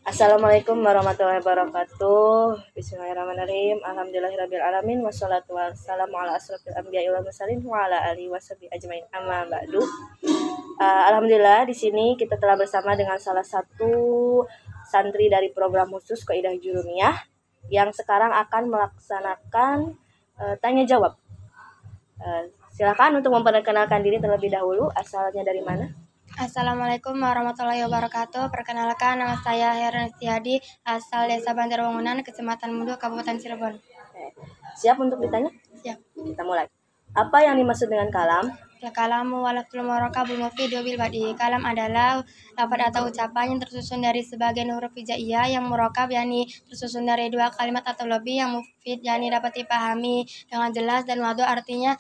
Assalamualaikum warahmatullahi wabarakatuh. Bismillahirrahmanirrahim. Alhamdulillahirrahmanirrahim. Wassalatu wassalamu ala asrofil anbiya'i wal mursalin wa ala alihi washabihi ajmain. Amma ba'du. Alhamdulillah di sini kita telah bersama dengan salah satu santri dari program khusus Qaidah Jurumiyah yang sekarang akan melaksanakan tanya jawab. Silakan untuk memperkenalkan diri terlebih dahulu. Asalnya dari mana? Assalamualaikum warahmatullahi wabarakatuh. Perkenalkan, nama saya Heron Istiadi, asal Desa Bantar Wangunan, Kecamatan Mudu, Kabupaten Cirebon. Siap untuk ditanya? Siap. Kita mulai. Apa yang dimaksud dengan kalam? Kalamu walaftul murakabul mufid bil badi. Kalam adalah lafaz atau ucapan yang tersusun dari sebagian huruf hijaiyah yang murakab, yakni tersusun dari dua kalimat atau lebih, yang mufid yakni dapat dipahami dengan jelas, dan wadu artinya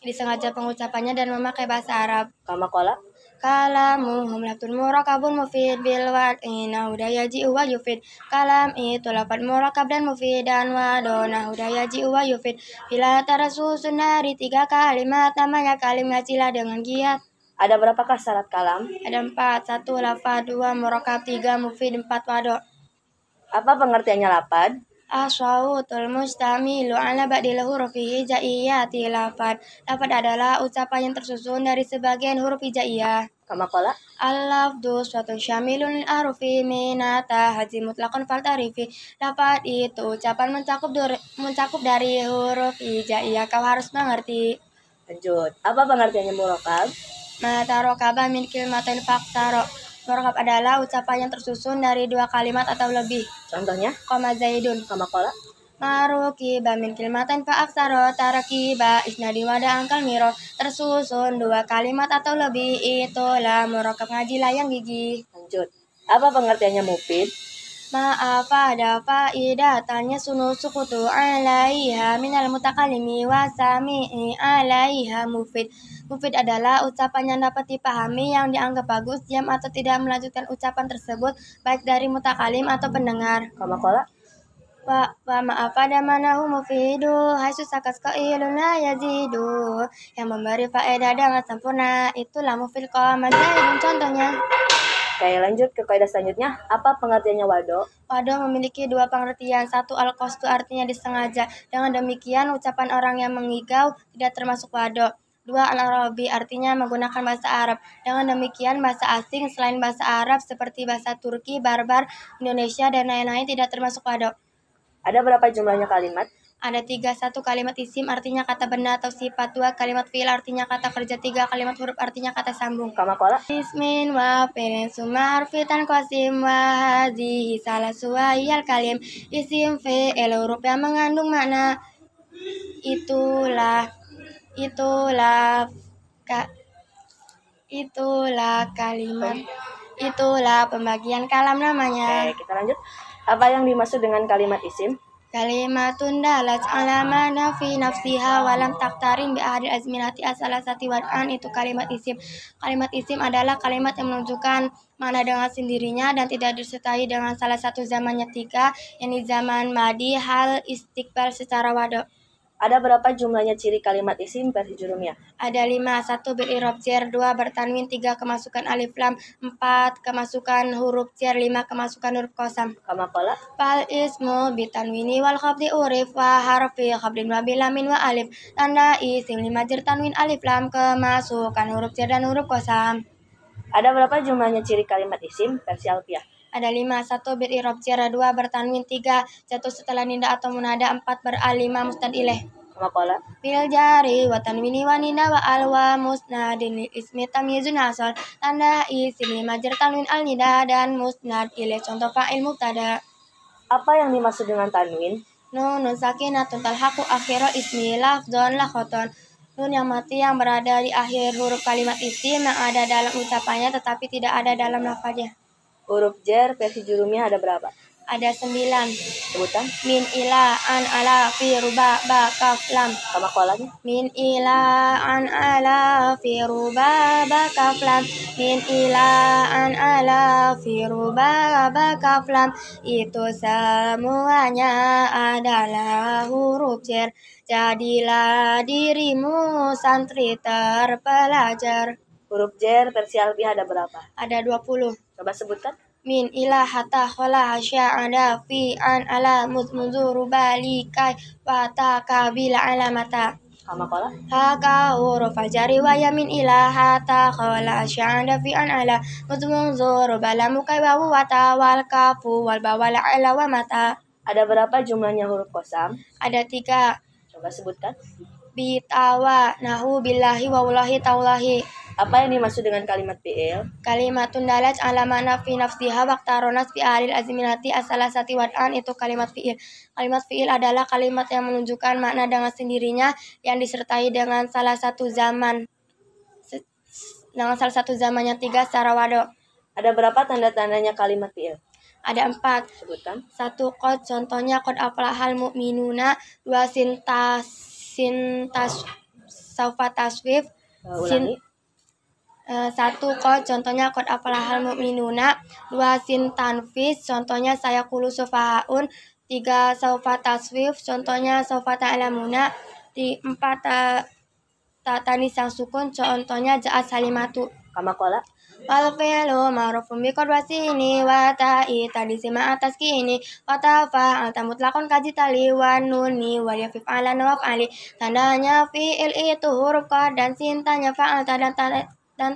disengaja pengucapannya dan memakai bahasa Arab. Kama qala Kalamu humlatul murakabun mufid bil wad'ina hudayaji wa yufid. Kalam itu lafaz murakab dan mufid, dan wadona hudayaji wa yufid. Bila tersusun dari 3 kalimat, namanya kalimat sila dengan giat. Ada berapakah syarat kalam? Ada 4. 1 lafaz, 2 murakab, 3 mufid, 4 wado. Apa pengertiannya lapad? As-shawutul mustamilu ala ba'dil hurufi hijaiyati lafad. Lafad adalah ucapan yang tersusun dari sebagian huruf hijaiyah. Kama qala Al-lafdu suatu syamilun lil arufi minata haji mutlaqan fal tarifi. Lafad itu ucapan mencakup dari huruf hijaiyah. Kau harus mengerti. Lanjut. Apa pengertiannya murakab? Matarokaba min kilmatin faktaro. Murakab adalah ucapan yang tersusun dari 2 kalimat atau lebih. Contohnya? Koma zaidun. Kama qala Marukiba min kilmatin fa aksaro tarakiba isnadi wada angkal miro. Tersusun 2 kalimat atau lebih, itulah murakab ngaji layang gigi. Lanjut. Apa pengertiannya mufid? Ma'afada faidatanya sunu sukutu alaiha minal mutakalimi wa sami'i alaiha mufid. Mufid adalah ucapan yang dapat dipahami, yang dianggap bagus, diam atau tidak melanjutkan ucapan tersebut, baik dari mutakalim atau pendengar. Kama qala Wa ma'afada manahu mufidu haitsu sakas qailun la yazidu. Yang memberi faedah dengan sempurna, itulah mufid. Qama zaidun contohnya. Oke, lanjut ke kaidah selanjutnya. Apa pengertiannya wado? Wado memiliki 2 pengertian. 1 al-qasdu artinya disengaja. Dengan demikian ucapan orang yang mengigau tidak termasuk wado. 2 al-arabi artinya menggunakan bahasa Arab. Dengan demikian bahasa asing selain bahasa Arab seperti bahasa Turki, Barbar, Indonesia, dan lain-lain tidak termasuk wado. Ada berapa jumlahnya kalimat? Ada 3. 1 kalimat isim artinya kata benda atau sifat. 2 kalimat fi'il artinya kata kerja. 3 kalimat huruf artinya kata sambung. Kama qala Ismin wa fi'lin summa harfitan qasim wa hadhihi salasu wahiyal kalim. Isim fi'il huruf yang mengandung makna. Itulah kalimat. Itulah pembagian kalam namanya. Oke, kita lanjut. Apa yang dimaksud dengan kalimat isim? Kalimatun dalat ala mana fi nafsiha walam taktarin bi ahadil azminati asalasati wad'an. Itu kalimat isim. Kalimat isim adalah kalimat yang menunjukkan makna dengan sendirinya dan tidak disertai dengan salah satu zamannya 3, yakni zaman madi, hal, istiqbal secara wado. Ada berapa jumlahnya ciri kalimat isim versi Jurumiyah? Ada 5. 1 bil i'rab jar, 2 bertanwin, 3 kemasukan alif lam, 4 kemasukan huruf jar, 5 kemasukan huruf qasam. Kama qala Fal ismu bitanwini wal khafdi urif wa harfi khabdin wa bilamin wa alif. Tanda isim 5 jar tanwin alif lam, kemasukan huruf jar dan huruf qasam. Ada berapa jumlahnya ciri kalimat isim versi Alfiyah? Ada 5. 1 bil i'rab jar, 2 bertanwin, 3 jatuh setelah nida atau munada, 4 beral, 5 mustad ilaih. Kama qala Bil jari wa tanwini wa nida wa al wa musnadin lil ismi tamyizun asal. Tanda isim 5 jar tanwin al nida dan musnad ilaih. Contoh fa'il mubtada. Apa yang dimaksud dengan tanwin? Nun sakinatun talhaqu akhira ismi lafdhon lakhoton. Nun yang mati yang berada di akhir huruf kalimat isim yang ada dalam ucapannya tetapi tidak ada dalam lafaznya. Huruf jar versi Jurumiyah ada berapa? Ada 9. Sebutan. Min ila an ala fi ruba ba kaf lam. Kama qalanya Min ila an ala fi ruba ba kaf lam. Min ila an ala fi ruba ba kaf lam. Itu semuanya adalah huruf jar. Jadilah dirimu santri terpelajar. huruf jar versi Alfiyah ada berapa? Ada 20. Coba sebutkan. Min ila hatta khola sya'ada fi an ala munzuru bali kai wa ta kabila alamata. Kama kola. Haka huruf fajari wa yamin ila hatta khola sya'ada fi an ala munzuru balamu kai wa ta wal kafu wal bawal ala wa mata. Ada berapa jumlahnya huruf qasam? Ada 3. Coba sebutkan. Bitawa nahu billahi wa wallahi taulahi. Apa yang dimaksud dengan kalimat fi'il? Kalimatun dalat ala makna fi nafsiha waqtaronas fi alil azminati asalasati wad'an, itu kalimat fi'il. Kalimat fi'il adalah kalimat yang menunjukkan makna dengan sendirinya yang disertai dengan salah satu zaman yang 3 secara wado. Ada berapa tanda-tandanya kalimat fi'il? Ada 4. Sebutkan. 1 qad, contohnya qad aflahal mu'minuna. 2 sintas saufa taswif. Ulangi. 1 qad, contohnya qad aflahal mu'minuna. 2 sin tanfis, contohnya sayaqulu sufahaun. 3 saufa taswif, contohnya saufa ta'lamuna. 4 ta tanis yang sukun, contohnya ja'at salimatu. Kama kola. Wal fi'lu ma'rufun bi qadwasini wa ta'i tadisi ma'a taskini wa tafa anta mutlaqun kajitali wa nuni wa yafif ala wa fa'ali. Tandanya fi'il itu huruf qad dan sin, tanya fa'al dan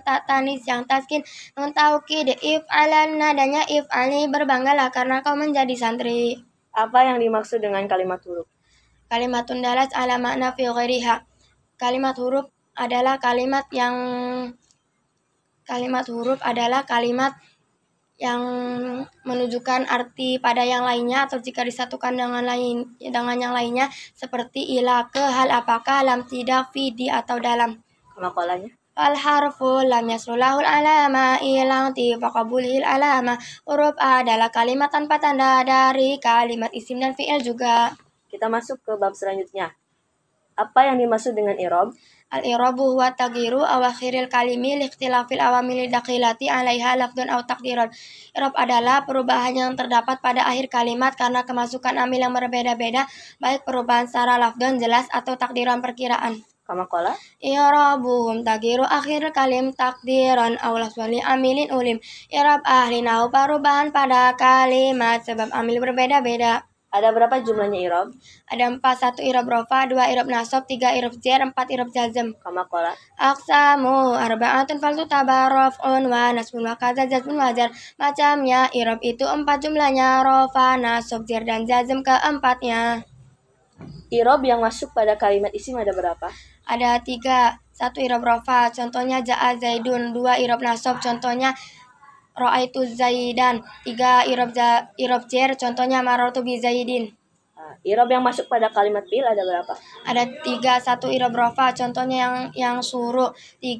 tanis yang taskin. Nun taukid if'alan, nadanya if'ali, berbanggalah karena kau menjadi santri. Apa yang dimaksud dengan kalimat huruf? Kalimatun dalat ala makna fi ghairiha. Kalimat huruf adalah kalimat yang menunjukkan arti pada yang lainnya atau jika disatukan dengan yang lainnya, seperti ila, ke, hal, apakah, lam, tidak, fi, di, atau dalam. Kama kolanya. Wal harfu lam yasrulahul alama ilang tifaqabulil alama. Huruf adalah kalimat tanpa tanda dari kalimat isim dan fi'il juga. Kita masuk ke bab selanjutnya. Apa yang dimaksud dengan i'rab? Al-i'rabu huwa taghiru awakhiril kalimi liikhtilafil awamili dakhilati 'alaiha lafdun aw taqdiran. I'rab adalah perubahan yang terdapat pada akhir kalimat karena kemasukan amil yang berbeda-beda, baik perubahan secara lafdun jelas atau takdiran perkiraan. Kama kola. I'rabuhum taghiru akhir kalim takdiran aw lafdun li amilin ulim. I'rab ahli nahwu perubahan pada kalimat sebab amil berbeda-beda. Ada berapa jumlahnya i'rab? Ada 4. 1 i'rab rofa, 2 i'rab nasab, 3 i'rab jar, 4 i'rab jazm. Kama kola. Aqsamu arba'atun faltu tabarrafun wa nasbun wa kaza jazmun wajar. Macamnya i'rab itu 4 jumlahnya, rofa, nasab, jar, dan jazm keempatnya. I'rab yang masuk pada kalimat isim ada berapa? Ada 3. 1 i'rab rofa, contohnya ja'a zaidun. 2 i'rab nasab, contohnya ra'aitu zaidan. 3 i'rab jar, contohnya marartu bi zaidin. I'rab yang masuk pada kalimat fi'il ada berapa? Ada 3. 1 i'rab rofa, contohnya yang suruh. 2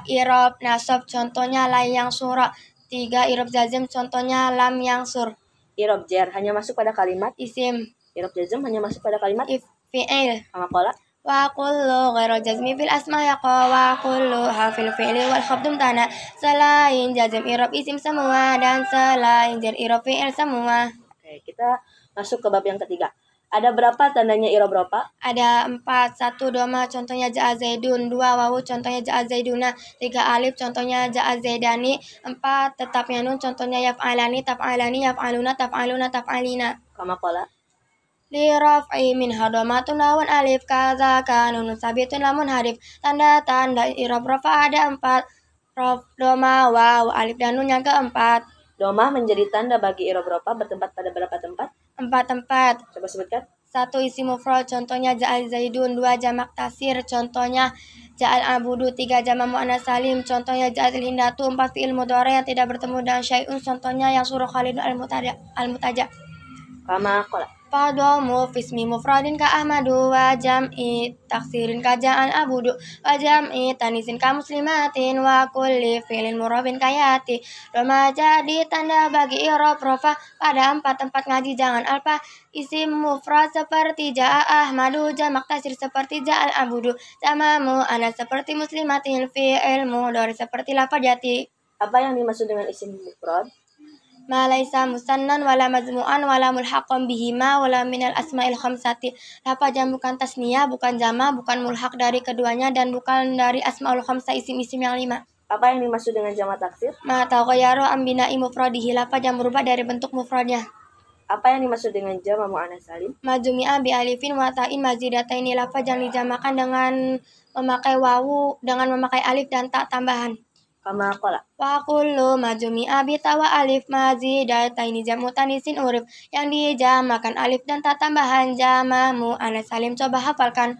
i'rab nasab, contohnya la yang surah. 3 i'rab jazm, contohnya lam yang sur. I'rab jar hanya masuk pada kalimat Isim. I'rab jazm hanya masuk pada kalimat fi'il. Kama kola. Wa kullu ghairu jazmi fil asma yaqa wa kullu hafil fi'li wal khabdum tana. Selain jazm i'rab isim semua dan selain jar i'rab fi'il semua. Oke, kita masuk ke bab yang ketiga. Ada berapa tandanya i'rab rofa? Ada 4. 1 doma, contohnya ja'a zaidun. 2 wawu, contohnya ja'a zaiduna. 3 alif, contohnya ja'a zaidani. 4 tetapnya nun, contohnya yaf'alani, taf'alani, yaf'aluna, taf'aluna, taf'alina. Kama kola. Li raf'i min hadomatun lawan alif kaza kanun sabitun lamun harif. Tanda-tanda i'rab rafa ada 4. Raf, doma, waw, alif, dan nun yang keempat. Domah menjadi tanda bagi i'rab rofa bertempat pada berapa tempat? 4 tempat. Coba sebutkan. 1 isim mufrad, contohnya ja'al zaidun. 2 jamak tasir, contohnya ja'al abudu. 3 jamak muannas salim, contohnya ja'al hindatu. 4 fi'il mudhari yang tidak bertemu dengan syai'un, contohnya yang suruh Khalidun al-Mutaja. Kama kola. Fadhamu fismi mufradin ka Ahmadu wa jam'i taksirin ka ja'al abudu wa jam'i tanisin ka muslimatin wa kulli fi'lin murabin kayati. Doma jadi tanda bagi i'rab rofa pada 4 tempat ngaji, jangan alfa. Isim mufrad seperti ja'a Ahmadu, jamak tasir seperti ja'al abudu, jamamu ana seperti muslimatin, fi'il mudhari seperti lafaz jati. Apa yang dimaksud dengan isim mufrad? Ma laisa musannan wala majmu'an wala mulhaqan bihima wala minal asma'il khamsati. Lafaz yang bukan tasniyah, bukan jama, bukan mulhaq dari keduanya, dan bukan dari asmaul khamsah, isim-isim yang 5. Apa yang dimaksud dengan jamak taksir? Ma taghayyara an bina'i mufradihi, lafaz yang berubah dari bentuk mufradnya. Apa yang dimaksud dengan jamak muannats salim? Ma jumi'a bi alifin wa ta'in mazidataini, lafaz yang dijamakan dengan memakai wawu dengan memakai alif dan tak tambahan. Kama qala. Wa kullu ma jumi'a bi ta wa alif mazidataini jam'u tanisin urif, yang dijamakan alif dan tak tambahan jamak muannats salim. Coba hafalkan.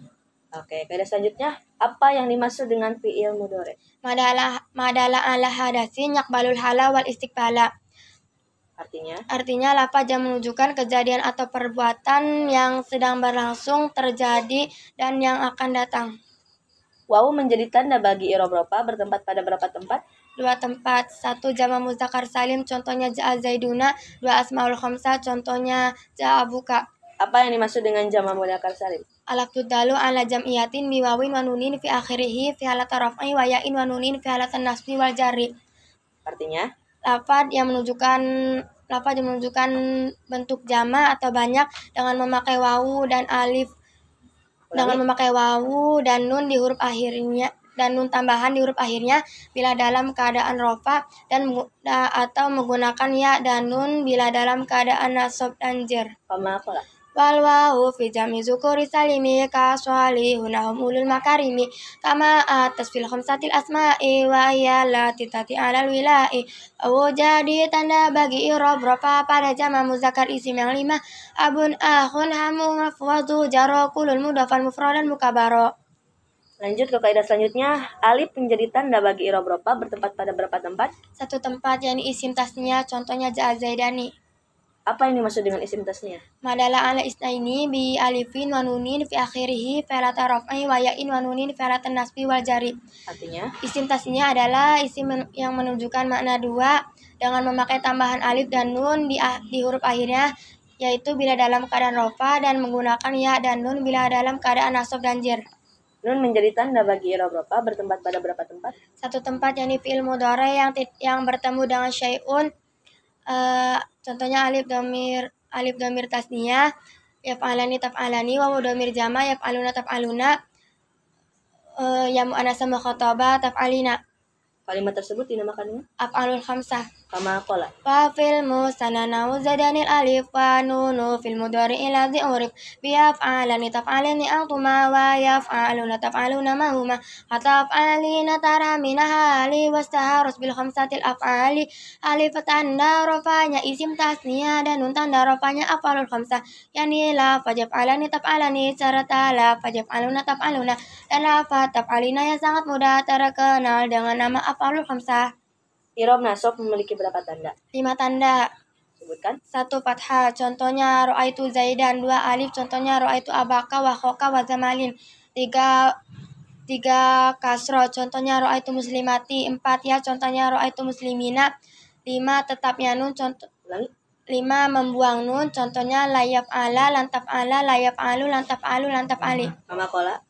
Oke, kaidah selanjutnya, apa yang dimaksud dengan fi'il mudhari? Madala ala hadasin yakbalul hala wal istiqbala. Artinya lafaz yang menunjukkan kejadian atau perbuatan yang sedang berlangsung, terjadi, dan yang akan datang. Wawu menjadi tanda bagi i'rab berapa bertempat pada berapa tempat? 2 tempat. 1 jamak muzakkar salim, contohnya ja'a zaiduna. 2 asmaul khamsah, contohnya ja'a abuka. Apa yang dimaksud dengan jamak mudzakkar salim? Alaftu dalu ala jam'iyatin biwawin wa nunin fi akhirihi fi halat raf'i wa ya'in wa nunin fi halat nasbi wal jarri. Artinya, lafaz yang menunjukkan bentuk jama atau banyak dengan memakai wawu dan alif, dengan memakai wawu dan nun di huruf akhirnya dan nun tambahan di huruf akhirnya bila dalam keadaan rofa, dan atau menggunakan ya dan nun bila dalam keadaan nasab dan jar. kama qala. Wal wawu fi jam'i dzukuri salimi ka shalihuna hum ulul makarimi kama atas fil khamsatil asma'i wa hiya allati tati 'alal wila'i. Jadi tanda bagi i'rab rafa pada jamak muzakkar isim yang 5, abun, akhun, hamu, mafwadhu, jaro, kulul, mudhafan, mufradan, mukabaro. Lanjut ke kaidah selanjutnya, alif menjadi tanda bagi i'rab rafa bertempat pada berapa tempat? 1 tempat, yakni isim tasniah, contohnya ja'a zaidani. Apa yang dimaksud dengan isim tasniah? Madala ala isnaini bi alifin wa nunin fi akhirihi fi halat raf'i wa ya'in wa nunin fi halat nasbi wal jari. Artinya, isim tasniah adalah isim yang menunjukkan makna 2 dengan memakai tambahan alif dan nun di huruf akhirnya, yaitu bila dalam keadaan rofa, dan menggunakan ya dan nun bila dalam keadaan nasab dan jar. nun menjadi tanda bagi i'rab rafa bertempat pada berapa tempat? 1 tempat, yakni fi'il mudhari yang bertemu dengan syai'un. Contohnya alif domir tasniyah, yaf'alani taf'alani, wawu domir jama, yaf'aluna taf'aluna, ya muannats mukhatabah taf'alina. Kalimat tersebut dinamakan Af'alul khamsah. kama qala. Wa fil musanana zadanil alif wa nunu fil mudhari ladzi urif bi yaf'alani taf'alani antuma wa yaf'aluna taf'aluna ma huma hatta af'alina taramina hali wastaharus bil khamsatil af'ali. Alif tanda rafanya isim tasniyah dan nun tanda rafanya af'alul khamsah, yani la fajaf'alani taf'alani serta la fajaf'aluna taf'aluna, dan la taf'alina yang sangat mudah terkenal dengan nama af'alul khamsah. I'rab nasab memiliki berapa tanda? 5 tanda. Sebutkan. 1 fathah, contohnya ra'aitu zaidan. 2 alif, contohnya ra'aitu abaka wa khoka wa zamalin. 3 kasro, contohnya ra'aitu muslimati. 4 ya, contohnya ra'aitu muslimina. 5 tetapnya nun, contoh 5 membuang nun, contohnya la yaf'ala, lan taf'ala, la yaf'alu, lan taf'alu, lan taf'ali. Kama qala.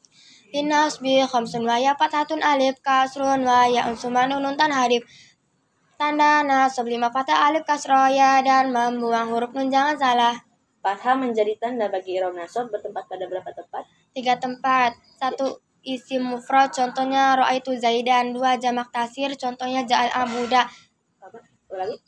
Linasbi khamsun wa ya fathatun alif kasrun wa ya unsuman nun tan harif. Tanda nasab 5 fathah alif kasroh ya dan membuang huruf nun, jangan salah. Fathah menjadi tanda bagi i'rab nasab bertempat pada berapa tempat? 3 tempat. 1 isim mufrad, contohnya ra'aitu zaidan. 2 jamak taksir, contohnya ja'al abuda. Ulangi.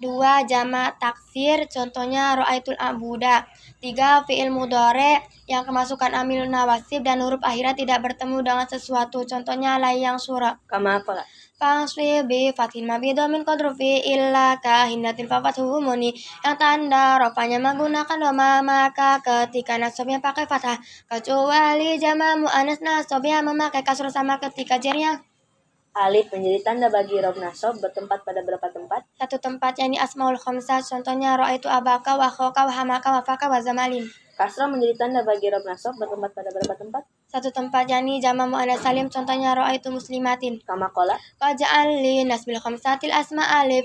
2 jamak taksir, contohnya ra'aitul abuda. 3 fi'il mudhari yang kemasukan amil nawasib dan huruf akhirnya tidak bertemu dengan sesuatu, contohnya layang surah. Kama qala. Fangsri bi fatin mabidomin kodrufi illa kahindatin fafathuhumuni, yang tanda rofanya menggunakan doma, maka ketika nasabnya pakai fathah, kecuali jama mu'anats nasabnya memakai kasroh sama ketika jarnya. Alif menjadi tanda bagi i'rab nasab bertempat pada berapa tempat? 1 tempat, yakni asmaul khamsah, contohnya ra'aitu abaka wa khoka wa hamaka wa faka wa zamalin. Kasrah menjadi tanda bagi i'rab nasab bertempat pada berapa tempat? 1 tempat, yakni jama muannats salim, contohnya ra'aitu muslimatin. Kama qala. Wa ja'al li nasbil khamsatil asma alif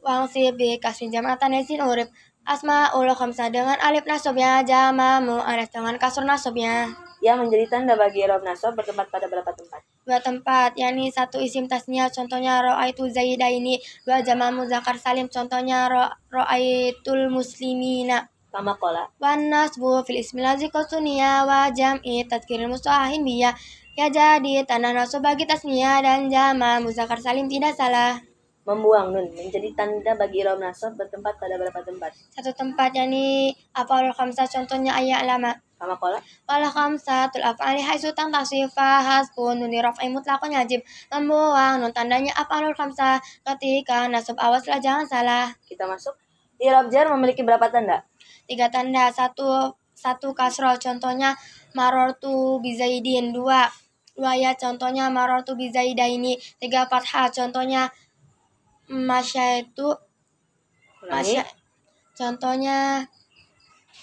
wa ansib bi kasrin jam'atan yasin urib. Asmaul khamsah dengan alif nasabnya, jama muannats dengan kasr nasabnya. Ya menjadi tanda bagi i'rab nasab bertempat pada berapa tempat? 2 tempat, yakni 1 isim tasniyah, contohnya ra'aitu zaidaini. 2 jamak muzakkar salim, contohnya ra'aitul muslimina. Kama qala. Wan nasbu fil ismi ladzi qasuniya wa jam'i tadhkiril mustahin biya Ya jadi tanda nasab bagi tasniah dan jama muzakkar salim tidak salah. Membuang nun menjadi tanda bagi i'rab nasab bertempat pada berapa tempat? Satu tempat yakni af'alul khamsah, contohnya ayat lama. Kama qala Wal khamsatul af'ali haitsu tangtasifa hasbun nun raf'i mutlaqan yajib. Membuang nun tandanya af'alul khamsah ketika nasab, awaslah jangan salah. kita masuk. I'rab jar memiliki berapa tanda? 3 tanda. Satu kasroh, contohnya marortu bizaidin. Dua ya, contohnya marortu bizaidaini. 3 fathah, contohnya masyaitu Ulangi. contohnya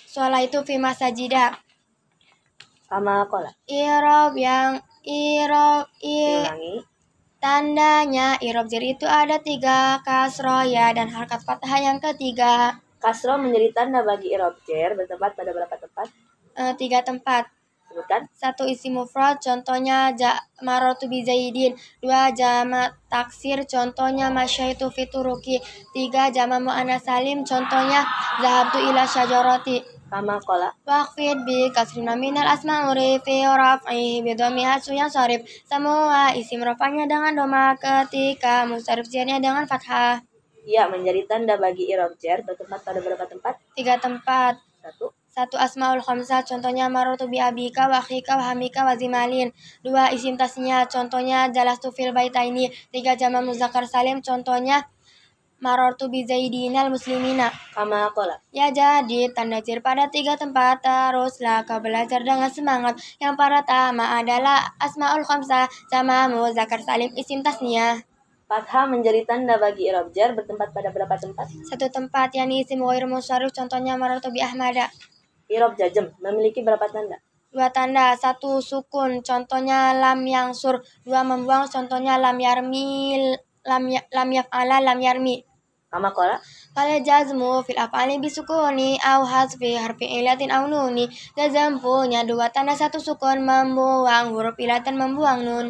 sholaitu fi masajida. Kama qala I'rab ulangi. tandanya i'rab jar itu ada 3 kasroh ya dan harakat fathah yang ketiga. Kasroh menjadi tanda bagi i'rab jar bertempat pada berapa tempat? 3 tempat. Sebutkan. 1 isi mufrad, contohnya marartu bi zaidin. 2 jamak taksir, contohnya masyaitu fi turuki. 3 jamak muannas salim, contohnya zahabtu ila syajarati. Kama qala Waqfid bi kasrin minal asma'uri fi raf'i bi dhammi hasu yang sharif. Semua isim rafa'nya dengan doma ketika musharif jarnya dengan fathah. ya menjadi tanda bagi i'rab jar bertempat pada berapa tempat? 3 tempat. 1 asmaul khamsah, contohnya marartu bi abika wa akhika wa hamika wa zimalin. 2 isim tasniah, contohnya jalastu fil baitaini. 3 jamak muzakkar salim, contohnya marartu bi zaidinal muslimina. Kama qala Ya jadi tanda jar pada 3 tempat. Teruslah kau belajar dengan semangat. Yang pertama adalah asmaul khamsah, jamak muzakkar salim, isim tasniah. fathah menjadi tanda bagi i'rab jar bertempat pada berapa tempat? 1 tempat yakni isim ghair musyarrif, contohnya marartu bi ahmada. I'rab jazm memiliki berapa tanda? 2 tanda. 1 sukun, contohnya lam yangsur. 2 membuang, contohnya lam yarmi, lam yaf'ala, lam yarmi. Kama qala Fal jazmu fil af'ali bisukuni aw hasfi harfi ilatin aw nuni. Jazm punya 2 tanda. 1 sukun, membuang huruf ilat dan membuang nun.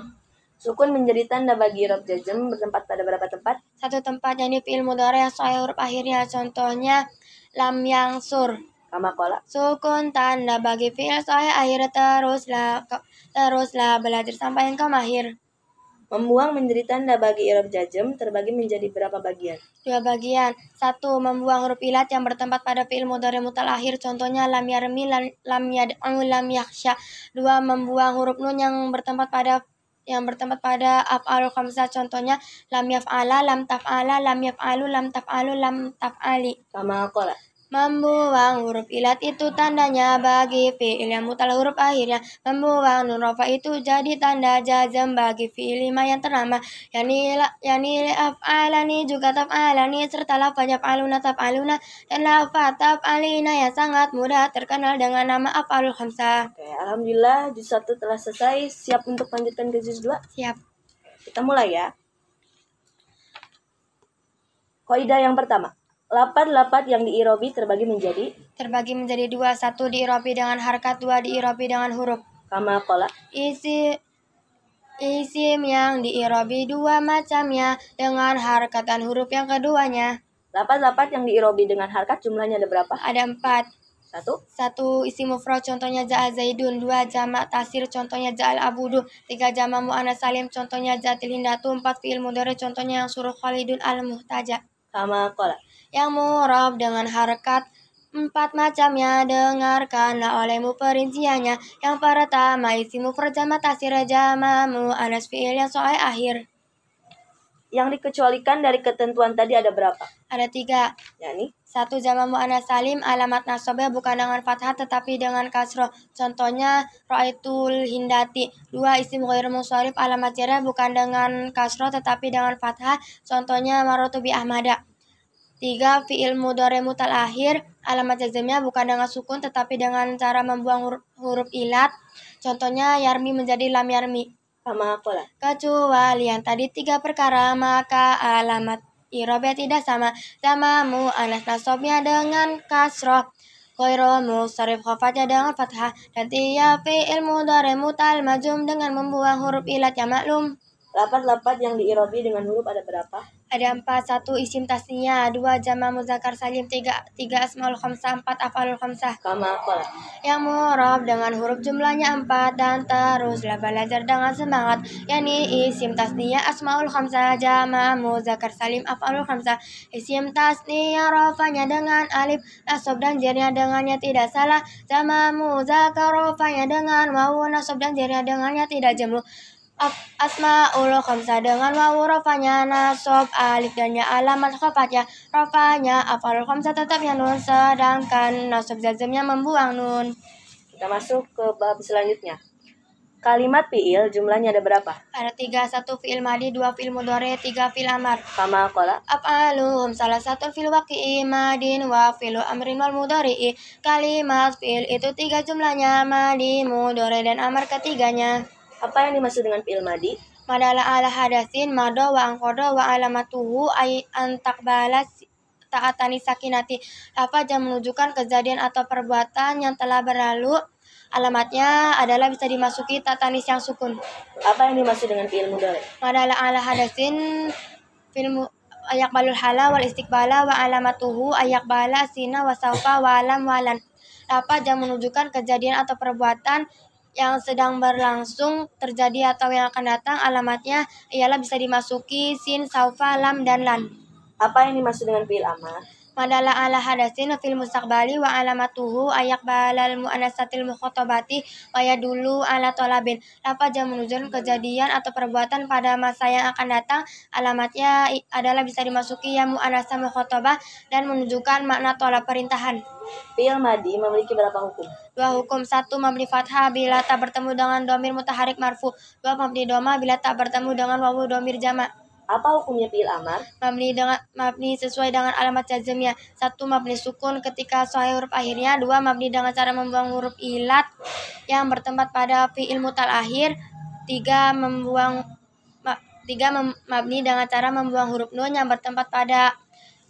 sukun menjadi tanda bagi i'rab jazm bertempat pada berapa tempat? 1 tempat yakni fi'il mudhari yang sahih huruf akhirnya, contohnya lam yangsur. Kama qala Sukun tanda bagi fi'il sahih akhir. Teruslah belajar sampai engkau mahir. membuang menjadi tanda bagi i'rab jazm terbagi menjadi berapa bagian? 2 bagian. 1 membuang huruf ilat yang bertempat pada fi'il mudhari mutal akhir, contohnya lam yarmi, lam yad'u, lam yakhsha. 2 membuang huruf nun yang bertempat pada af'alul khamsah, contohnya lam yaf'ala, lam taf'ala, lam yaf'alu, lam taf'alu, lam taf'ali. Kama qala Membuang huruf ilat itu tandanya bagi fi'il yang mutal huruf akhirnya. Membuang nun rafa itu jadi tanda jazm bagi fi'il 5 yang ternama, yakni af'alani juga taf'alani serta lafaz yaf'aluna taf'aluna dan lafaz taf'alina yang sangat mudah terkenal dengan nama af'alul khamsah. Oke, alhamdulillah juz 1 telah selesai. Siap untuk lanjutkan ke juz 2? Siap. Kita mulai ya. Kaidah yang pertama. Lapat-lapat yang di'irobi terbagi menjadi 2. 1 di'irobi dengan harakat, 2 di'irobi dengan huruf. kama qala Isim yang di'irobi 2 macamnya dengan harakat dan huruf yang keduanya. lapat-lapat yang di'irobi dengan harakat jumlahnya ada berapa? Ada 4. 1 isim mufrad, contohnya ja'a zaidun. 2 jamak tasir, contohnya ja'al abudu. 3 jamak muannas salim, contohnya jatil hindatu. 4 fi'il mudhari, contohnya yang suruh khalidun al muhtaja. kama qala Yang mu'rab dengan harakat 4 macamnya, dengarkanlah olehmu perinciannya. Yang pertama isim mufrad jamak tasir, jamak muannas fi'il yang sahih akhir. yang dikecualikan dari ketentuan tadi ada berapa? Ada 3. yakni 1 jamak muannas salim, alamat nasabnya bukan dengan fathah tetapi dengan kasroh, contohnya ra'aitul hindati. 2 isim ghair munsharif, alamat jarnya bukan dengan kasroh tetapi dengan fathah, contohnya marartu bi ahmada. 3 fi'il mudhari mutal akhir, alamat jazmnya bukan dengan sukun tetapi dengan cara membuang huruf ilat, contohnya yarmi menjadi lam yarmi. kama qala Kecuali yang tadi 3 perkara, maka alamat i'rabnya tidak sama. Sama muannas nasabnya dengan kasroh, ghairu munsharif khafadnya dengan fathah, dan tiap fi'il mudhari mutal majzum dengan membuang huruf ilat yang maklum. lapat-lapat yang di'irobi dengan huruf ada berapa? Ada 4, 1 isim tasniah, 2 jama muzakkar salim, 3 asmaul khamsah, 4 af'alul khamsah. Kama qala. Yang mu'rab dengan huruf jumlahnya 4 dan teruslah belajar dengan semangat, yakni isim tasniah, asmaul khamsah, jama muzakkar salim, af'alul khamsah. Isim tasniah rafanya dengan alif, nasab dan jernya dengannya tidak salah. Jama muzakkar rafanya dengan wawu, nasab dan jernya dengannya tidak jemu. Asmaul khamsah dengan wawu rafanya nasab, alif dan ya alamat khafadnya, rafanya af'alul khamsah tetapnya nun, sedangkan nasab jazmnya membuang nun. Kita masuk ke bab selanjutnya. Kalimat fi'il jumlahnya ada berapa? Ada 3, 1 fi'il madi, 2 fi'il mudhari, 3 fi'il amar. Kama qala. Af'aluhum salah satu fil waqi'i madin wa fi'lu amrin wal mudhari'i. Kalimat fi'il itu 3 jumlahnya, madi, mudhari dan amar ketiganya. Apa yang dimaksud dengan fi'il madi? Madala ala hadasin mado wa angkodo wa alamatuhu ay antakbalas ta'atani sakinati. Lafaz yang menunjukkan kejadian atau perbuatan yang telah berlalu, alamatnya adalah bisa dimasuki ta tanis yang sukun. Apa yang dimaksud dengan fi'il mudhari? Madala ala hadasin fil ayak balul hala wal istiqbala wa alamatuhu ayak bala sina wa saufa wa alam walan. Lafaz yang menunjukkan kejadian atau perbuatan yang sedang berlangsung terjadi atau yang akan datang, alamatnya ialah bisa dimasuki sin, saufa, lam, dan lan. Apa yang dimaksud dengan fi'il amar? Madala ala hadasin fil mustaqbali wa alamatuhu ayak balal mu'anasatil mukhotabati wa yadulu ala tolabin. Lafaz yang menunjukkan kejadian atau perbuatan pada masa yang akan datang, alamatnya adalah bisa dimasuki yang mu'anasa mukhotabah dan menunjukkan makna tolab perintahan. Fi'il madi memiliki berapa hukum? 2 hukum. 1 mabni fathah bila tak bertemu dengan domir mutaharik marfu. 2 mabni doma bila tak bertemu dengan wawu domir jama'. Apa hukumnya fi'il amar? Mabni sesuai dengan alamat jazmnya. 1 mabni sukun ketika sahih huruf akhirnya. 2 mabni dengan cara membuang huruf ilat yang bertempat pada fi'il mutal akhir. 3 mabni dengan cara membuang huruf nun yang bertempat pada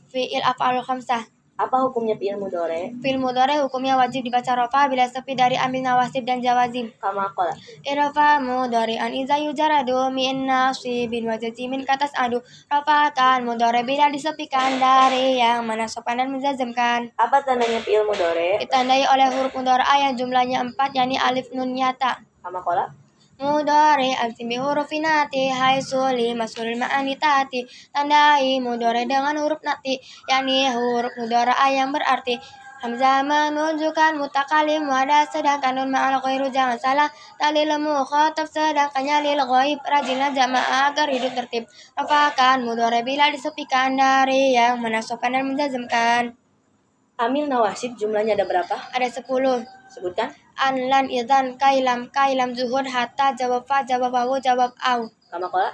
fi'il af'alul khamsah. Apa hukumnya fi'il mudhari? Fi'il mudhari hukumnya wajib dibaca rafa bila sepi dari amil nawasib dan jawazim. Kama qala. Irafa mudhari an iza yujaradu min nasibin wa jazimin katas adu. Rafakan mudhari bila disepikan dari yang menasabkan dan menjazmkan. Apa tandanya fi'il mudhari? Ditandai oleh huruf mudhari yang jumlahnya 4, yakni alif nun yata. Kama qala. Mudhari amsim bi hurufin nati haitsu li masulul ma'ani tati. Tandai mudhari dengan huruf nati, yakni huruf mudhari yang berarti hamzah menunjukkan mutakalim wada, sedangkan nun ma'al ghairu jangan salah. Talil mukhatab sedangkannya lil ghaib, rajinlah jamaah agar hidup tertib. Rafakan mudhari bila disepikan dari yang menasabkan dan menjazmkan. Amil nawasib jumlahnya ada berapa? Ada 10. Sebutkan. An, lan, idzan, kailam, zuhud, hatta, jawab fa, jawab wawu, jawab au. Kama qala.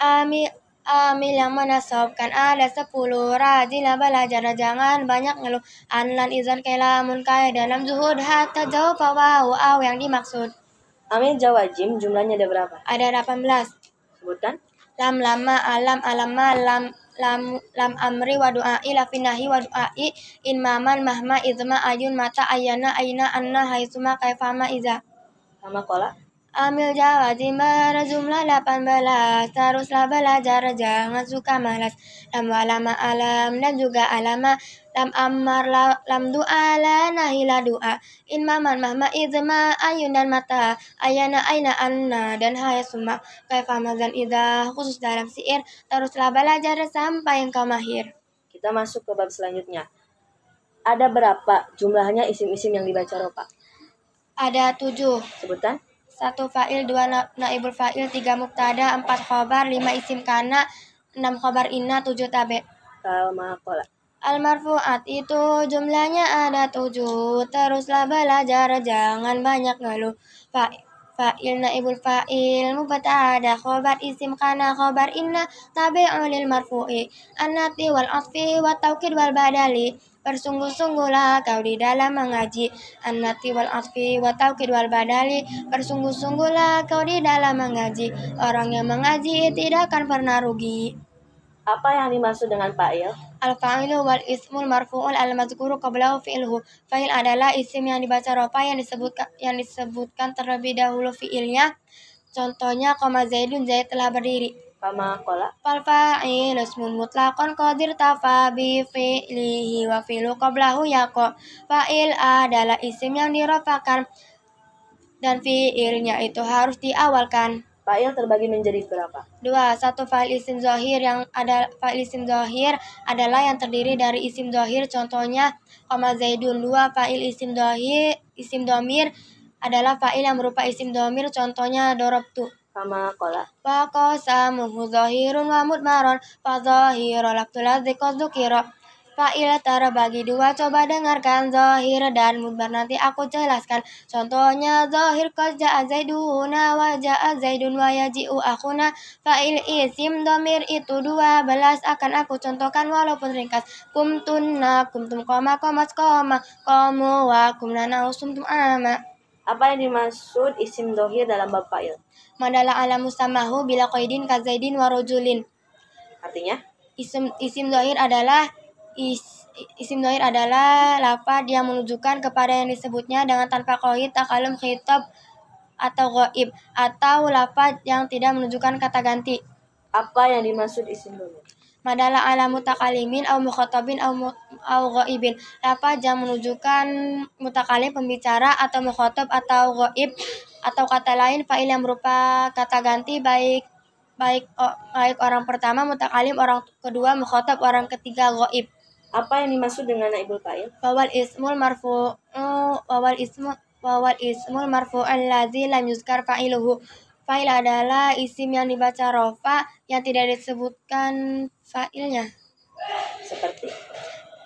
Amil yang menasabkan ada 10. Rajinlah belajar, jangan banyak ngeluh. An, lan, idzan, kailamun, dalam zuhud, hatta, jawab fa, wawu, au yang dimaksud. Amil jawazim jumlahnya ada berapa? Ada 18. Sebutkan. Lam, lama, alam, alama, lam amri wa du'ai, lafinahi wa du'ai, in maman, mahma, izma, ayun, mata, ayana, aina, anna, haitsuma, kaifama, iza. Kama qala. Amil jawazim berjumlah 18. Teruslah belajar, jangan suka malas. Lam walama alam dan juga alama. Lam ammar lam du'a la nahila du'a. In maman mahma izma ayun dan mata. Ayana aina anna dan haitsuma. Kaifama dan idza khusus dalam syair. Teruslah belajar sampai engkau mahir. Kita masuk ke bab selanjutnya. Ada berapa jumlahnya isim-isim yang dibaca rofa? Ada 7. Sebutkan. 1 fa'il, 2 naibul fa'il, 3 mubtada, 4 khobar, 5 isim kana, 6 khobar inna, 7 tabe. Kama qala. Al-marfu'at itu jumlahnya ada 7. Teruslah belajar, jangan banyak ngeluh. Fa'il, naibul fa'il, mubtada, khobar isim kana, khobar inna, tabi'u lil marfu'i, annati wal atfi wa taukid wal badali. Bersungguh-sungguhlah kau di dalam mengaji. Annati wal atfi wa taukid wal badali. Bersungguh-sungguhlah kau di dalam mengaji. Orang yang mengaji tidak akan pernah rugi. Apa yang dimaksud dengan fa'il? Al-fa'ilu wal ismul marfu'ul al-mazkuru qablahu fi'ilhu. Fa'il adalah isim yang dibaca rofa yang disebutkan terlebih dahulu fi'ilnya. Contohnya, koma Zaidun, Zaid telah berdiri. Kama qala. Fal fa'il ismun mutlaqan qadir tafa bi fi'lihi wa fi'lu qablahu yaqa. Fa'il adalah isim yang dirafa'kan dan fi'ilnya itu harus diawalkan. Fa'il terbagi menjadi berapa? 2. Satu fa'il isim zahir fa'il isim zahir adalah yang terdiri dari isim zahir, contohnya koma zaidun. 2. Fa'il isim dhamir adalah fa'il yang berupa isim dhamir, contohnya dorobtu. Kama qala. Wa qasamuhu zahirun wa mudmaron fa zahiru lafzul ladzi qad dzukira. Fa'il terbagi 2, coba dengarkan zahir dan mudmar, nanti aku jelaskan. Contohnya zahir qad ja'a zaiduna wa ja'a zaidun wa yaji'u akhuna. Fa'il isim dhamir itu 12 akan aku contohkan walaupun ringkas. Kumtunna, kumtum koma, komas koma, komu wa kumna nausumtum ama. Apa yang dimaksud isim dhohir dalam bab fa'il? Madala ala musamahu bila qaidin ka zaidin wa rajulin. Artinya? Isim dhahir adalah lafaz yang menunjukkan kepada yang disebutnya dengan tanpa qaid, takalum, khitab atau ghaib, atau lafaz yang tidak menunjukkan kata ganti. Apa yang dimaksud isim dhamir? Madala ala mutakalimin au mukhatabin au ghaibin. Lafaz yang menunjukkan mutakalim pembicara atau mukhatab atau ghaib, atau kata lain fa'il yang berupa kata ganti baik orang pertama mutakalim, orang kedua mukhatab, orang ketiga ghaib. Apa yang dimaksud dengan naibul fa'il? Wawal ismul marfu allazi lam yuzkar fa'iluhu. Fa'il adalah isim yang dibaca rofa yang tidak disebutkan fa'ilnya.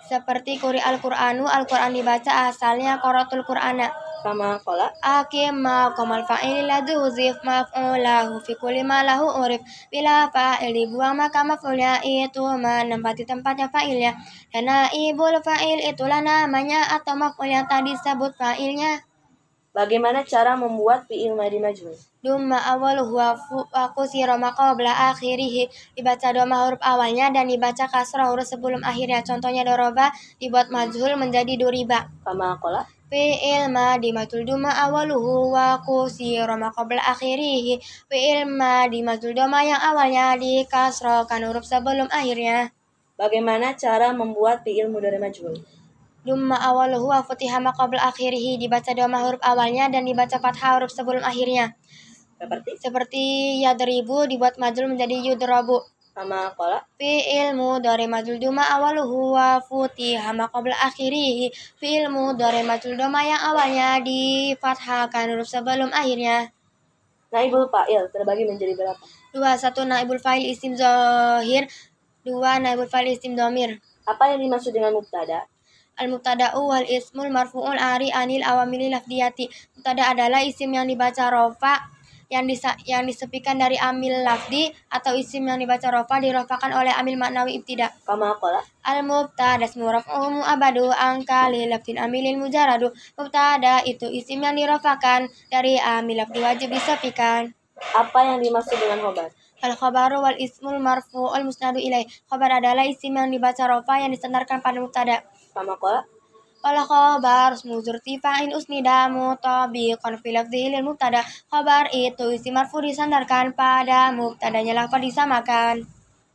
Seperti quri al-Qur'anu, Al-Qur'an dibaca, asalnya qaratul Qur'ana. Kama qala. Akim maqamal fa'il ladzi huzif maf'ulahu fi kulli ma lahu urif. Bila fa'il dibuang maka maf'ulnya itu menempati tempatnya fa'ilnya. Dan naibul fa'il itulah namanya atau maf'ul yang tadi disebut fa'ilnya. Bagaimana cara membuat fi'il madhi majhul? Dumma awwaluhu wa kusira ma qabla akhirih. Dibaca dhamma huruf awalnya dan dibaca kasrah huruf sebelum akhirnya. Contohnya doroba dibuat majhul menjadi duriba. Kama qala. Fi'il madhi majhul dumma awwaluhu wa kusira ma qabla akhirih. Fi'il madhi majhul dhamma yang awalnya dikasrahkan huruf sebelum akhirnya. Bagaimana cara membuat fi'il mudhari majhul? Dumma awaluhu wa futiha ma qabla akhirih. Dibaca dhamma huruf awalnya dan dibaca fathah huruf sebelum akhirnya. Seperti yadribu dibuat majhul menjadi yudrabu. Kama qala. Fi'il mudhari majhul dumma awaluhu wa futiha ma qabla akhirih. Fi'il mudhari majhul dhamma yang awalnya difathahkan huruf sebelum akhirnya. Naibul fa'il terbagi menjadi berapa? 2. 1. Naibul fa'il isim zahir. 2. Naibul fa'il isim dhamir. Apa yang dimaksud dengan mubtada? Al-mubtada'u wal ismul marfu'ul ari anil awamili lafdiyati. Mubtada adalah isim yang dibaca rofa yang disepikan dari amil lafdi, atau isim yang dibaca rofa dirofakan oleh amil maknawi ibtida. Kama qala. Al-mubtada ismu raf'uhu mu'abadu angka li lafdin amilil mujarradu. Mubtada itu isim yang dirofakan dari amil lafdi wajib disepikan. Apa yang dimaksud dengan khobar? Al-khabaru wal ismul marfu'ul musnadu ilaih. Khabar adalah isim yang dibaca rofa yang disandarkan pada mubtada. Kama qala. Wal khabar ismu zurtifa'in usnida mutabiqan fi lafzihi lil mubtada. Khabar itu isim marfu disandarkan pada mubtadanya, lafaz disamakan.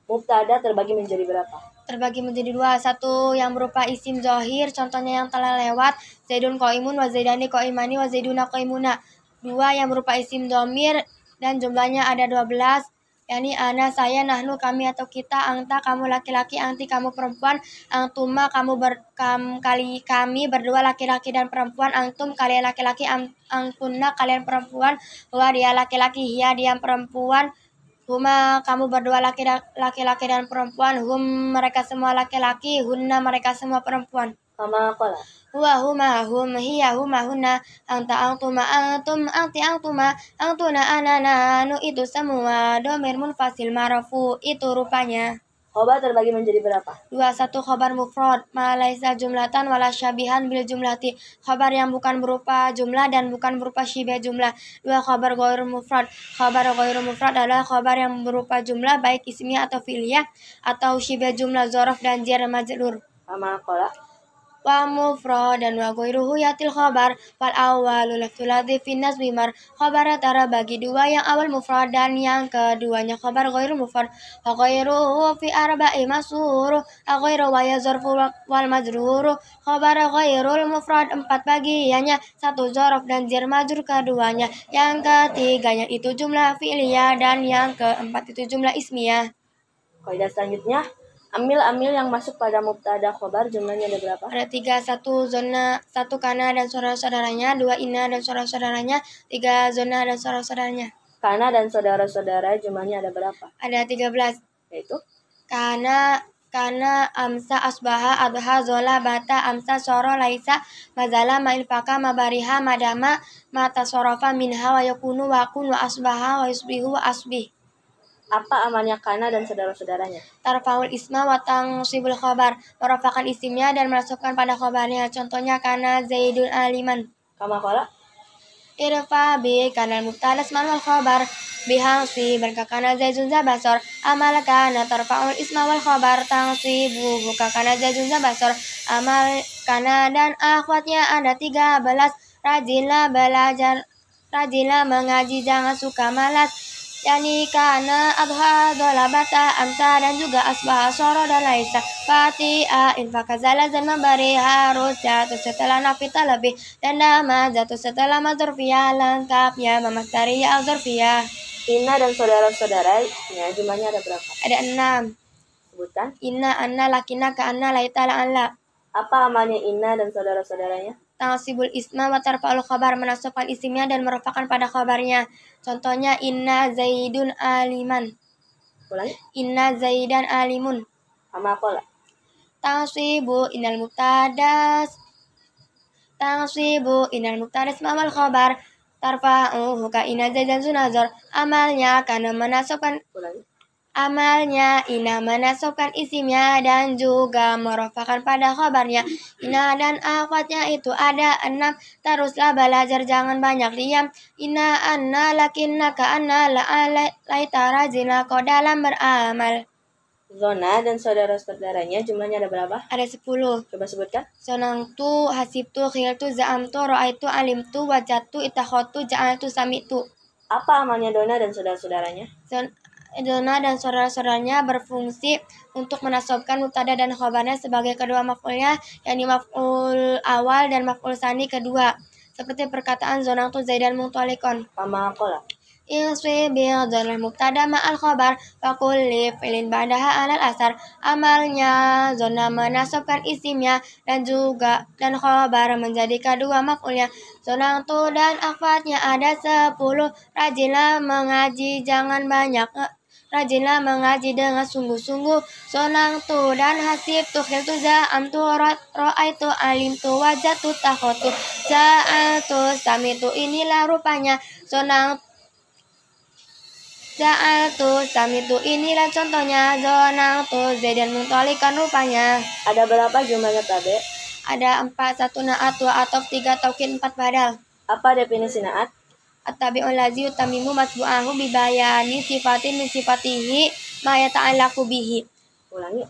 Mubtada terbagi menjadi berapa? Terbagi menjadi 2. 1 yang berupa isim zahir, contohnya yang telah lewat, zaidun qaimun wa zaidani qaimani wa zaiduna qaimuna. 2 yang berupa isim dhamir dan jumlahnya ada 12, yakni ana, saya, nahnu, kami atau kita, anta, kamu laki-laki, anti, kamu perempuan, antuma, kami berdua laki-laki dan perempuan, antum, kalian laki-laki, antunna, kalian perempuan, wa dia laki-laki, hiya dia perempuan, huma, kamu berdua laki-laki dan perempuan, hum, mereka semua laki-laki, hunna, mereka semua perempuan. Kama qala. Huwa huma hum, hiya huma hunna, anta antuma antum, anti antuma, antuna ana nahnu, itu semua dhamir munfasil marfu itu rupanya. Khobar terbagi menjadi berapa? 2. 1 khobar mufrad ma laisa jumlatan wala syabihan bil jumlati. Khobar yang bukan berupa jumlah dan bukan berupa syibah jumlah. 2 khobar ghairu mufrad. Khobar ghairu mufrad adalah khobar yang berupa jumlah baik ismiyah atau fi'liyah atau syibah jumlah, dzaraf dan jar majrur. Kama qala. wa mufradan wa ghairuhu yatil khabar wal awwalu lafzul ladzi fi nasbi mar khabar tara bagi dua yang awal mufrad dan yang keduanya khabar ghairu mufrad wa ghairuhu fi arba'i masur ghairu wa yazarfu wal majrur khabar ghairul mufrad empat bagiannya satu zorof dan jar majrur keduanya yang ketiganya itu jumlah fi'liyah dan yang keempat itu jumlah ismiyah. Kaidah selanjutnya, amil yang masuk pada mubtada khobar jumlahnya ada berapa? Ada 3, 1 zona, 1 kana dan saudara-saudaranya, 2 ina dan saudara-saudaranya, 3 zona dan saudara-saudaranya. Kana dan saudara-saudara jumlahnya ada berapa? Ada 13. Yaitu Kana amsa asbaha adha zola bata amsa soro laisa mazala mailfaka mabariha madama mata sorofa minha wa yakunu wa kun wa asbaha wa yusbihu wa asbih. apa amalnya kana dan saudara-saudaranya? Tarfaul isma wa tansibul khabar, merafakan isimnya dan masukkan pada khabarnya. Contohnya kana zaidun aliman. Kama qala Irfa bi kana mubtada isman wal khabar bihangsi berka kana zaidun zabasor amal kana tarfaul isma wal khabar tansibu buka kana zaidun zabasor amal kana dan akhwatnya ada 13. Rajinlah belajar, rajinlah mengaji, jangan suka malas. Yani kana adha dolabata amsa dan juga asbah soro dan laisa fatia infakazala dan memberi harus jatuh setelah nafita lebih dan nama jatuh setelah mazurfiyah lengkapnya memastari azurfiyah. inna dan saudara-saudaranya jumlahnya ada berapa? Ada 6. Sebutkan. Inna anna lakina ka anna laita la anla. Apa amalnya inna dan saudara-saudaranya? Tansibul isma wa tarfa'ul khabar, menasabkan isimnya dan merupakan pada khabarnya. Contohnya inna zaidun aliman. Ulangi. Inna zaidan alimun. Kama qala Tansibu inal mubtadas. Tansibu inal mubtadas mamal khabar. Tarfa'uhu ka inna zaidan zunazor. Amalnya karena menasabkan Ulangi. amalnya ina menasabkan isimnya dan juga merofakan pada khabarnya. Ina dan akhwatnya itu ada 6. Teruslah belajar, jangan banyak diam. Ina anna lakinna ka anna laita rajina kau dalam beramal. Zona dan saudara-saudaranya jumlahnya ada berapa? Ada 10. Coba sebutkan. Sonangtu, hasibtu, khiltu, za'amtu, ra'aitu, alimtu, wajatu, itakhotu, ja'altu, samitu. Apa amalnya dona dan saudara-saudaranya? Dona dan saudara-saudaranya berfungsi untuk menasabkan mubtada dan khabarnya sebagai kedua maf'ulnya, yakni maf'ul awal dan maf'ul tsani kedua. Seperti perkataan zonangtu zaidan muthalikon. Kama qala Isri bil dzarf mubtada ma'al khabar wa kulli fi'lin ba'daha 'alal asar. Amalnya zona menasabkan isimnya dan juga dan khabar menjadi kedua maf'ulnya. Zonangtu dan akhwatnya ada 10. Rajinlah mengaji, jangan banyak. Rajinlah mengaji dengan sungguh-sungguh. Sonangtu dan hasibtu, khiltu, za'amtu, ra'aitu, alimtu, wajatu, takhotu, ja'altu, samitu. Inilah rupanya. Ja'altu, samitu. Inilah contohnya. Zonangtu, zaidan muthalikan rupanya. ada berapa jumlahnya tabe? Ada 4. 1 na'at, 2 atof, 3 taukid, 4 badal. Apa definisi naat? At-tabi'ul ladzi yutamimu masbu'ahu bi bayani sifatin min sifatihi ma yata'allaqu bihi. Ulangi.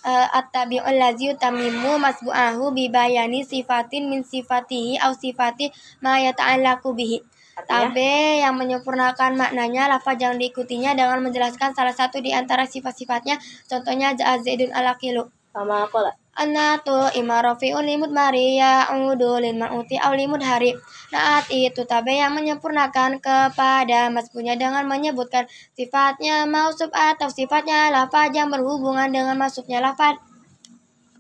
At-tabi'ul ladzi yutamimu masbu'ahu bi bayani sifatin min sifatihi au sifati ma yata'allaqu bihi. Artinya? Tabe yang menyempurnakan maknanya, lafaz yang diikutinya dengan menjelaskan salah satu di antara sifat-sifatnya. Contohnya ja'a zaidun alaqilu. Kama qala Anatu imarofi'un limud mari ya'udu lil ma'uti au limud hari. Naat itu tabe yang menyempurnakan kepada masbuhnya dengan menyebutkan sifatnya mausuf atau sifatnya lafaz yang berhubungan dengan masuknya lafaz.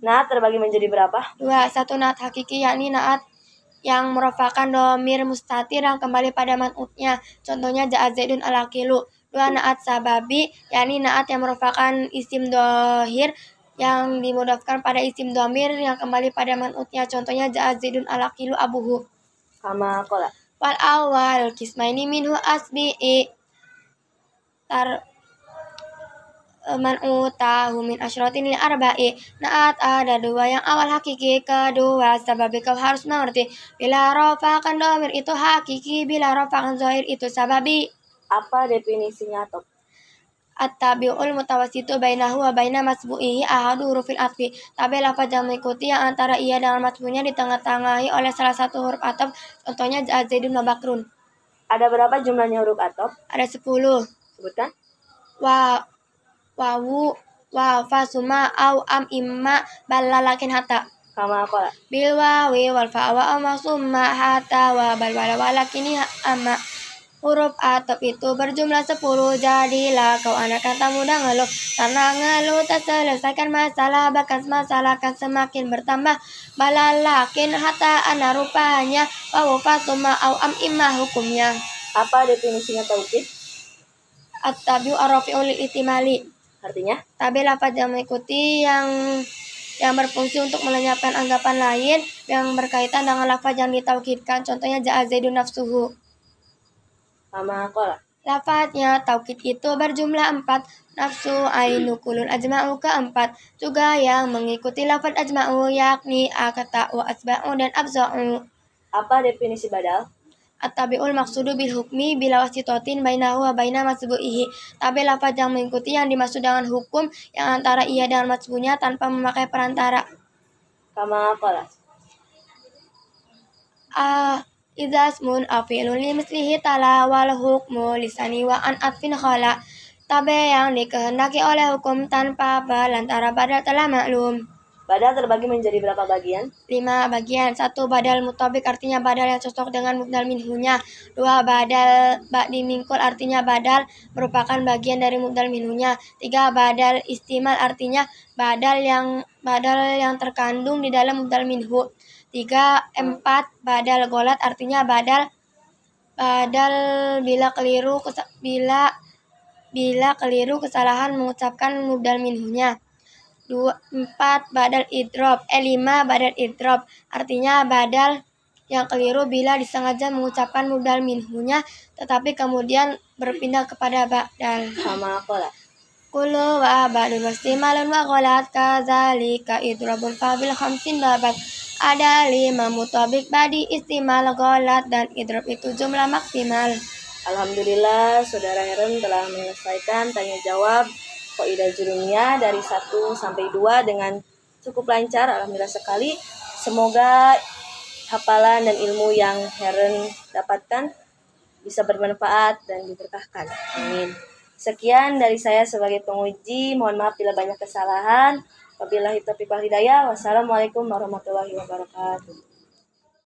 naat terbagi menjadi berapa? 2. 1 naat hakiki, yakni naat yang merupakan domir mustatir yang kembali pada man'utnya. Contohnya ja'a zaidun alaqilu. 2 naat sababi, yakni naat yang merupakan isim dohir yang dimudafkan pada isim domir yang kembali pada man'utnya. Contohnya ja'a zaidun alaqilu abuhu. Kama qala Wal awal kismaini minhu asbi'i man'utahu min asyratin li arba'i. Naat ada 2 yang awal hakiki, kedua sababi. Kau harus mengerti bila rofakan domir itu hakiki, bila rofakan zahir itu sababi. apa definisinya atop? At-tabi'ul mutawassitu bainahu wa baina masbu'ihi ahadu hurufil atfi. Tabe lafaz yang mengikuti yang antara ia dengan masbuhnya ditengah-tengahi oleh salah satu huruf ataf. Contohnya Zaidun wa Bakrun. Ada berapa jumlahnya huruf ataf? Ada 10. Sebutkan. Wawu, wa, fa, suma, au, am, imma, balla, lakin, hatta. Kama qala. Bil wawi wal fa wa amma summa hatta wa bal wala walakini amma. Huruf ataf itu berjumlah 10. Jadilah kau anak kata mudah ngeluh, karena ngeluh tak selesaikan masalah, bahkan masalah akan semakin bertambah. Balalakin hatta ana rupanya, wawu fa summa au am imma hukumnya. Apa definisinya taukid? At-tabi'u ar-rafi'u lil ihtimali. Artinya? Tabe lafaz yang mengikuti yang berfungsi untuk melenyapkan anggapan lain yang berkaitan dengan lafaz yang ditaukidkan. Contohnya ja'a Zaidun nafsuhu. Kama qala. Lafaznya taukid itu berjumlah 4. Nafsu, ainu, kulun, ajma'u keempat. Juga yang mengikuti lafaz ajma'u yakni akata wa asba'u dan abza'u. Apa definisi badal? At-tabi'ul maqsudu bil hukmi bila wasitotin bainahu wa baina masbu'ihi. Tabe lafaz yang mengikuti yang dimaksud dengan hukum yang antara ia dengan masbuhnya tanpa memakai perantara. Kama qala. Idza ismun aw fi'lun li mislihi tala wal hukmu lisani wa an atfin khala. Tabe yang dikehendaki oleh hukum tanpa perantara badal telah maklum. Badal terbagi menjadi berapa bagian? 5 bagian. 1. Badal mutabik artinya badal yang cocok dengan mubdal minhunya. 2. Badal ba'di mingkul artinya badal merupakan bagian dari mubdal minhunya. 3. Badal istimal artinya badal yang terkandung di dalam mubdal minhu. 4. Badal golat artinya badal bila keliru kesalahan mengucapkan mubdal minhunya. 4. Badal idrob. 5. Badal idrob artinya badal yang keliru bila disengaja mengucapkan mubdal minhunya tetapi kemudian berpindah kepada badal. Kama qala. Kullu wa ba'dun wastimalun wa ghalat kadzalika idrobun fabil khamsin babat. Ada 5 mutabik, badi, istimal, ghalat, dan idrob itu jumlah maksimal. Alhamdulillah, Saudara Heren telah menyelesaikan tanya jawab kaidah jurumiyah dari 1 sampai 2 dengan cukup lancar. Alhamdulillah sekali. Semoga hafalan dan ilmu yang Heren dapatkan bisa bermanfaat dan diberkahkan. Amin. Sekian dari saya sebagai penguji. Mohon maaf bila banyak kesalahan. Wabillahi taufiq wal hidayah. Wassalamualaikum warahmatullahi wabarakatuh.